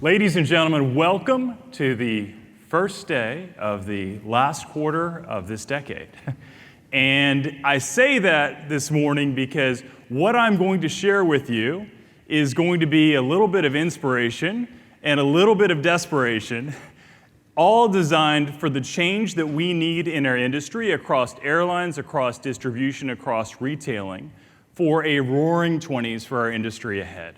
Ladies and gentlemen, welcome to the first day of the last quarter of this decade. And I say that this morning because what I'm going to share with you is going to be a little bit of inspiration and a little bit of desperation, all designed for the change that we need in our industry across airlines, across distribution, across retailing, for a roaring 20s for our industry ahead.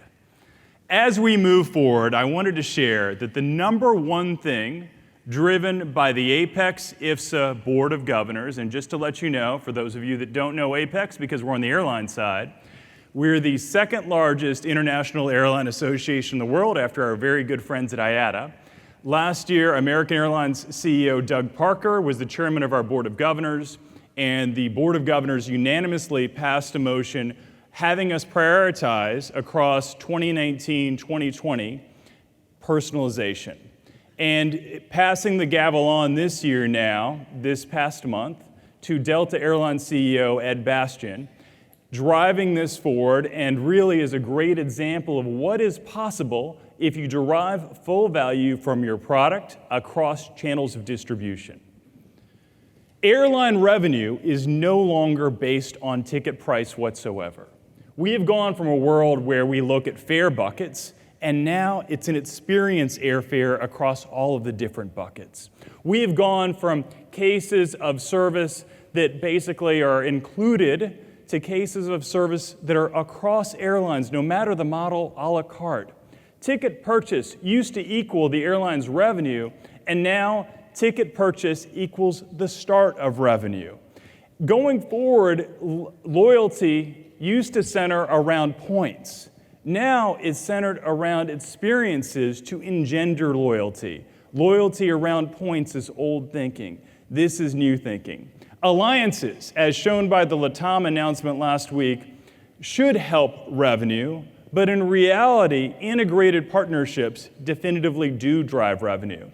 As we move forward, I wanted to share that the number one thing driven by the Apex IFSA Board of Governors, and just to let you know, for those of you that don't know Apex, because we're on the airline side, we're the second largest international airline association in the world after our very good friends at IATA. Last year, American Airlines CEO Doug Parker was the chairman of our Board of Governors, and the Board of Governors unanimously passed a motion having us prioritize across 2019-2020 personalization. And passing the gavel on this year now, this past month, to Delta Airlines CEO Ed Bastian, driving this forward and really is a great example of what is possible if you derive full value from your product across channels of distribution. Airline revenue is no longer based on ticket price whatsoever. We have gone from a world where we look at fare buckets, and now it's an experience airfare across all of the different buckets. We have gone from cases of service that basically are included to cases of service that are across airlines, no matter the model, a la carte. Ticket purchase used to equal the airline's revenue, and now ticket purchase equals the start of revenue. Going forward, loyalty used to center around points. Now it's centered around experiences to engender loyalty. Loyalty around points is old thinking. This is new thinking. Alliances, as shown by the LATAM announcement last week, should help revenue, but in reality, integrated partnerships definitively do drive revenue.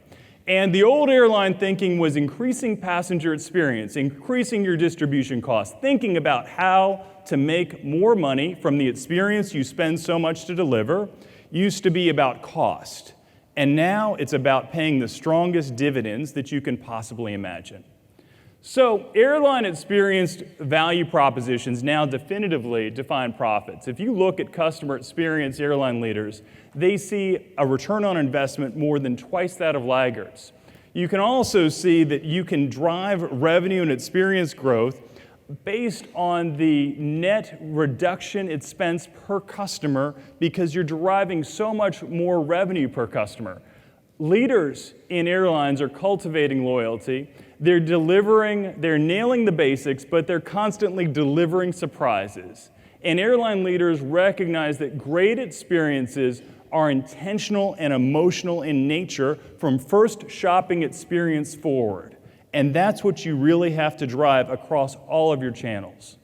And the old airline thinking was increasing passenger experience, increasing your distribution costs, thinking about how to make more money from the experience you spend so much to deliver, used to be about cost. And now it's about paying the strongest dividends that you can possibly imagine. So airline experienced value propositions now definitively define profits. If you look at customer experience airline leaders, they see a return on investment more than twice that of laggards. You can also see that you can drive revenue and experience growth based on the net reduction expense per customer because you're deriving so much more revenue per customer. Leaders in airlines are cultivating loyalty. They're nailing the basics, but they're constantly delivering surprises. And airline leaders recognize that great experiences are intentional and emotional in nature from first shopping experience forward. And that's what you really have to drive across all of your channels.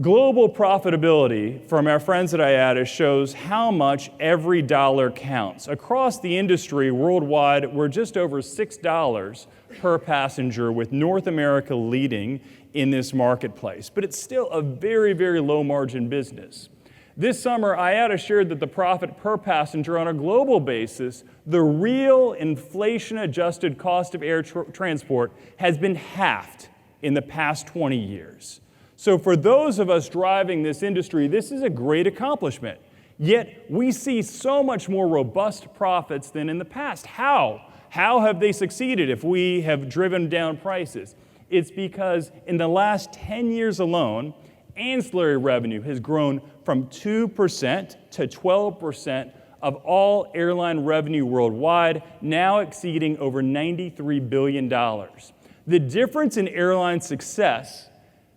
Global profitability from our friends at IATA shows how much every dollar counts. Across the industry worldwide, we're just over $6 per passenger, with North America leading in this marketplace. But it's still a very, very low margin business. This summer, IATA shared that the profit per passenger on a global basis, the real inflation-adjusted cost of air transport, has been halved in the past 20 years. So for those of us driving this industry, this is a great accomplishment. Yet we see so much more robust profits than in the past. How? How have they succeeded if we have driven down prices? It's because in the last 10 years alone, ancillary revenue has grown from 2% to 12% of all airline revenue worldwide, now exceeding over $93 billion. The difference in airline success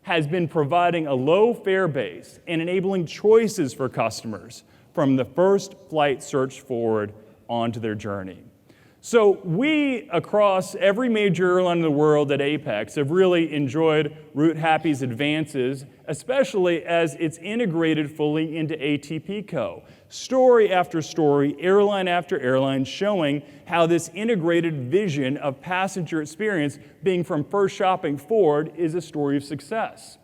has been providing a low fare base and enabling choices for customers from the first flight search forward onto their journey. So we, across every major airline in the world at Apex, have really enjoyed Route Happy's advances, especially as it's integrated fully into ATP Co. Story after story, airline after airline, showing how this integrated vision of passenger experience being from first shopping forward is a story of success.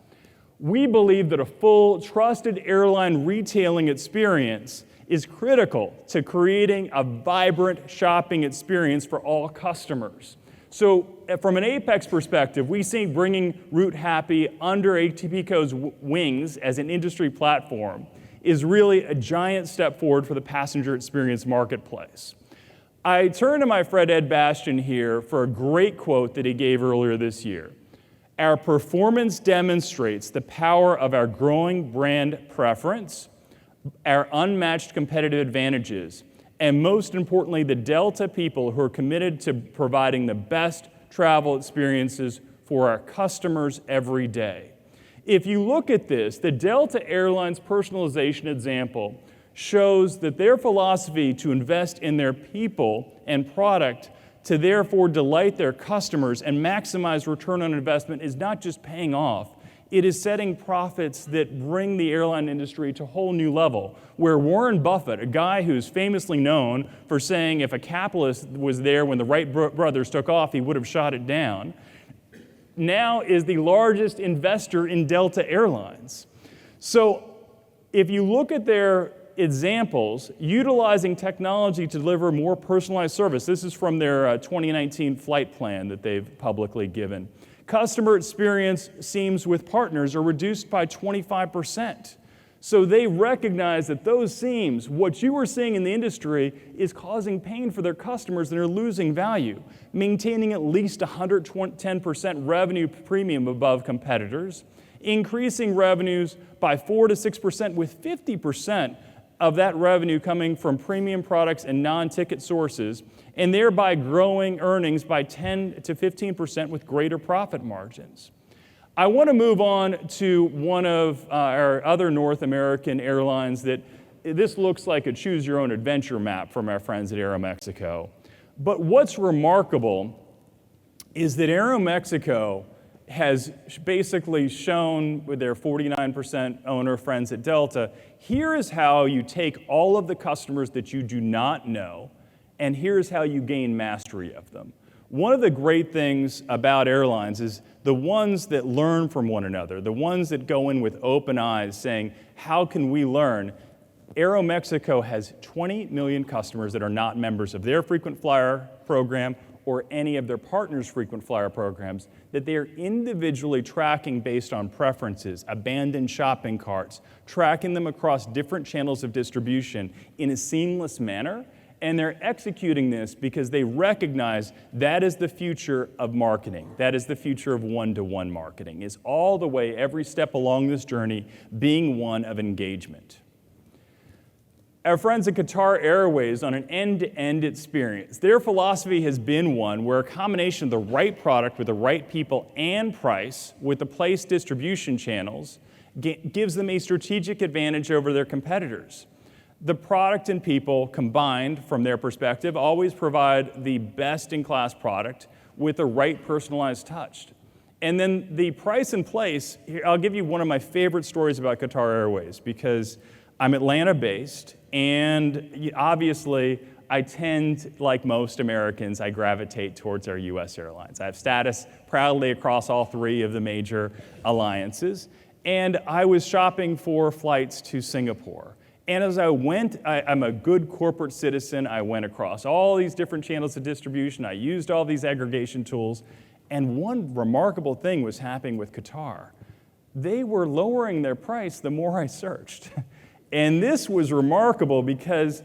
We believe that a full, trusted airline retailing experience is critical to creating a vibrant shopping experience for all customers. So from an Apex perspective, we see bringing Route Happy under ATPCo's wings as an industry platform is really a giant step forward for the passenger experience marketplace. I turn to my friend Ed Bastian here for a great quote that he gave earlier this year. Our performance demonstrates the power of our growing brand preference, our unmatched competitive advantages, and most importantly, the Delta people who are committed to providing the best travel experiences for our customers every day. If you look at this, the Delta Airlines personalization example shows that their philosophy to invest in their people and product to therefore delight their customers and maximize return on investment is not just paying off, it is setting profits that bring the airline industry to a whole new level, where Warren Buffett, a guy who's famously known for saying if a capitalist was there when the Wright brothers took off, he would have shot it down, now is the largest investor in Delta Airlines. So if you look at their examples, utilizing technology to deliver more personalized service, this is from their 2019 flight plan that they've publicly given. Customer experience seams with partners are reduced by 25%. So they recognize that those seams, what you are seeing in the industry, is causing pain for their customers and are losing value, maintaining at least 110% revenue premium above competitors, increasing revenues by 4 to 6% with 50% of that revenue coming from premium products and non-ticket sources, and thereby growing earnings by 10 to 15% with greater profit margins. I want to move on to one of our other North American airlines that this looks like a choose-your-own-adventure map from our friends at Aero Mexico. But what's remarkable is that Aero Mexico has basically shown with their 49% owner friends at Delta, here is how you take all of the customers that you do not know, and here's how you gain mastery of them. One of the great things about airlines is the ones that learn from one another, the ones that go in with open eyes saying, how can we learn? Aero Mexico has 20 million customers that are not members of their frequent flyer program or any of their partners' frequent flyer programs that they are individually tracking based on preferences, abandoned shopping carts, tracking them across different channels of distribution in a seamless manner. And they're executing this because they recognize that is the future of marketing. That is the future of one-to-one marketing, is all the way, every step along this journey being one of engagement. Our friends at Qatar Airways on an end-to-end experience. Their philosophy has been one where a combination of the right product with the right people and price with the place distribution channels gives them a strategic advantage over their competitors. The product and people combined, from their perspective, always provide the best-in-class product with the right personalized touch. And then the price and place, I'll give you one of my favorite stories about Qatar Airways because I'm Atlanta-based, and obviously I tend, like most Americans, I gravitate towards our U.S. airlines. I have status proudly across all three of the major alliances, and I was shopping for flights to Singapore. And as I went, I'm a good corporate citizen. I went across all these different channels of distribution. I used all these aggregation tools. And one remarkable thing was happening with Qatar. They were lowering their price the more I searched. And this was remarkable because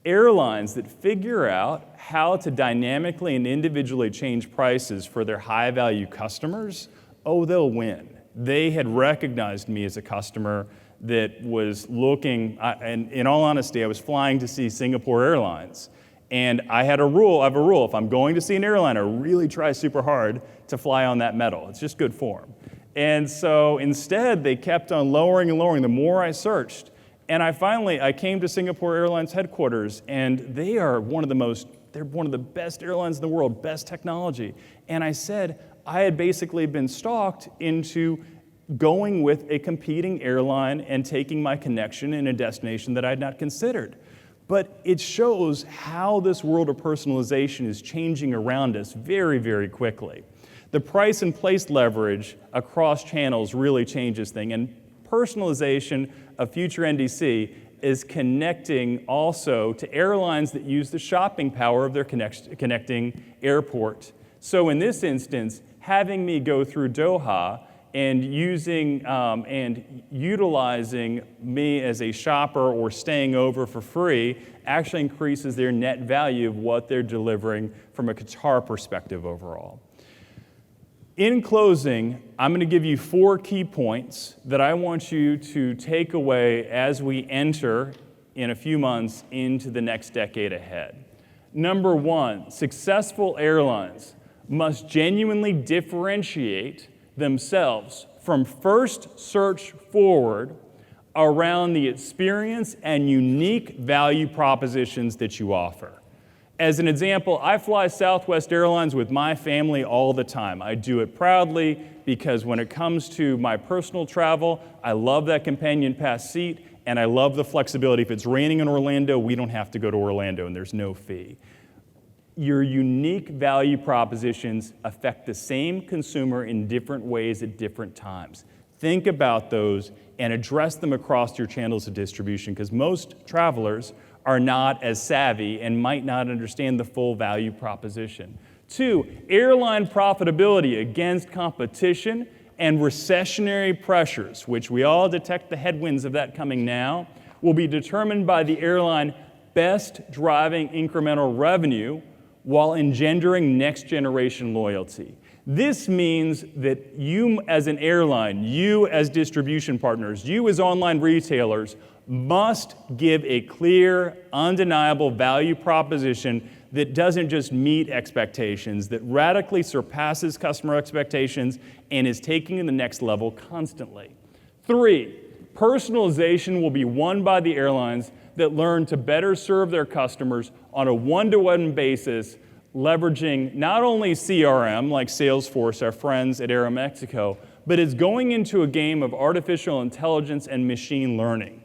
airlines that figure out how to dynamically and individually change prices for their high-value customers, oh, they'll win. They had recognized me as a customer that was looking, and in all honesty, I was flying to see Singapore Airlines. And I have a rule, if I'm going to see an airline, I really try super hard to fly on that metal. It's just good form. And so instead, they kept on lowering and lowering the more I searched. And I came to Singapore Airlines headquarters, and they're one of the best airlines in the world, best technology. And I said, I had basically been stalked into going with a competing airline and taking my connection in a destination that I had not considered. But it shows how this world of personalization is changing around us very, very quickly. The price and place leverage across channels really changes things, and personalization of future NDC is connecting also to airlines that use the shopping power of their connecting airport. So in this instance, having me go through Doha and using and utilizing me as a shopper or staying over for free actually increases their net value of what they're delivering from a Qatar perspective overall. In closing, I'm going to give you 4 key points that I want you to take away as we enter in a few months into the next decade ahead. Number 1, successful airlines must genuinely differentiate themselves from first search forward around the experience and unique value propositions that you offer. As an example, I fly Southwest Airlines with my family all the time. I do it proudly because when it comes to my personal travel, I love that companion pass seat and I love the flexibility. If it's raining in Orlando, we don't have to go to Orlando and there's no fee. Your unique value propositions affect the same consumer in different ways at different times. Think about those and address them across your channels of distribution because most travelers are not as savvy and might not understand the full value proposition. 2, airline profitability against competition and recessionary pressures, which we all detect the headwinds of that coming now, will be determined by the airline best driving incremental revenue while engendering next generation loyalty. This means that you as an airline, you as distribution partners, you as online retailers must give a clear, undeniable value proposition that doesn't just meet expectations, that radically surpasses customer expectations and is taking to the next level constantly. 3, personalization will be won by the airlines that learn to better serve their customers on a one-to-one basis, leveraging not only CRM like Salesforce, our friends at Aero Mexico, but is going into a game of artificial intelligence and machine learning.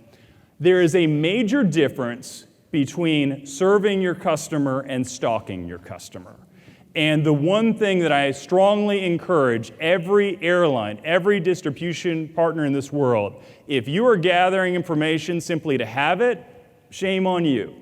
There is a major difference between serving your customer and stalking your customer. And the one thing that I strongly encourage every airline, every distribution partner in this world, if you are gathering information simply to have it, shame on you.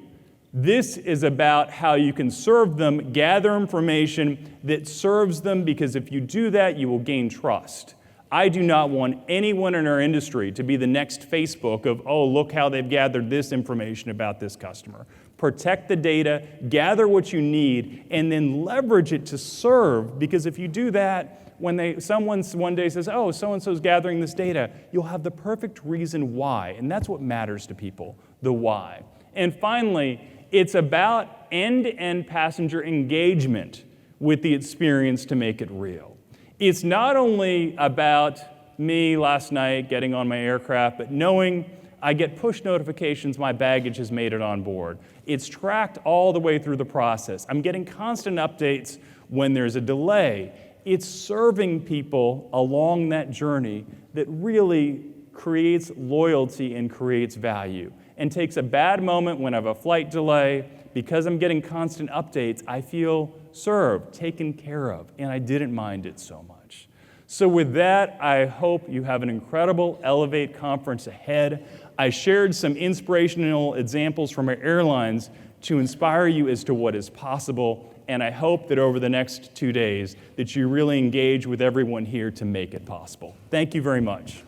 This is about how you can serve them, gather information that serves them, because if you do that, you will gain trust. I do not want anyone in our industry to be the next Facebook of, oh, look how they've gathered this information about this customer. Protect the data, gather what you need, and then leverage it to serve, because if you do that, when someone one day says, oh, so-and-so's gathering this data, you'll have the perfect reason why, and that's what matters to people, the why. And finally, it's about end-to-end passenger engagement with the experience to make it real. It's not only about me last night getting on my aircraft, but knowing I get push notifications my baggage has made it on board. It's tracked all the way through the process. I'm getting constant updates when there's a delay. It's serving people along that journey that really creates loyalty and creates value, and takes a bad moment when I have a flight delay. Because I'm getting constant updates, I feel served, taken care of, and I didn't mind it so much. So with that, I hope you have an incredible Elevate conference ahead. I shared some inspirational examples from our airlines to inspire you as to what is possible, and I hope that over the next 2 days that you really engage with everyone here to make it possible. Thank you very much.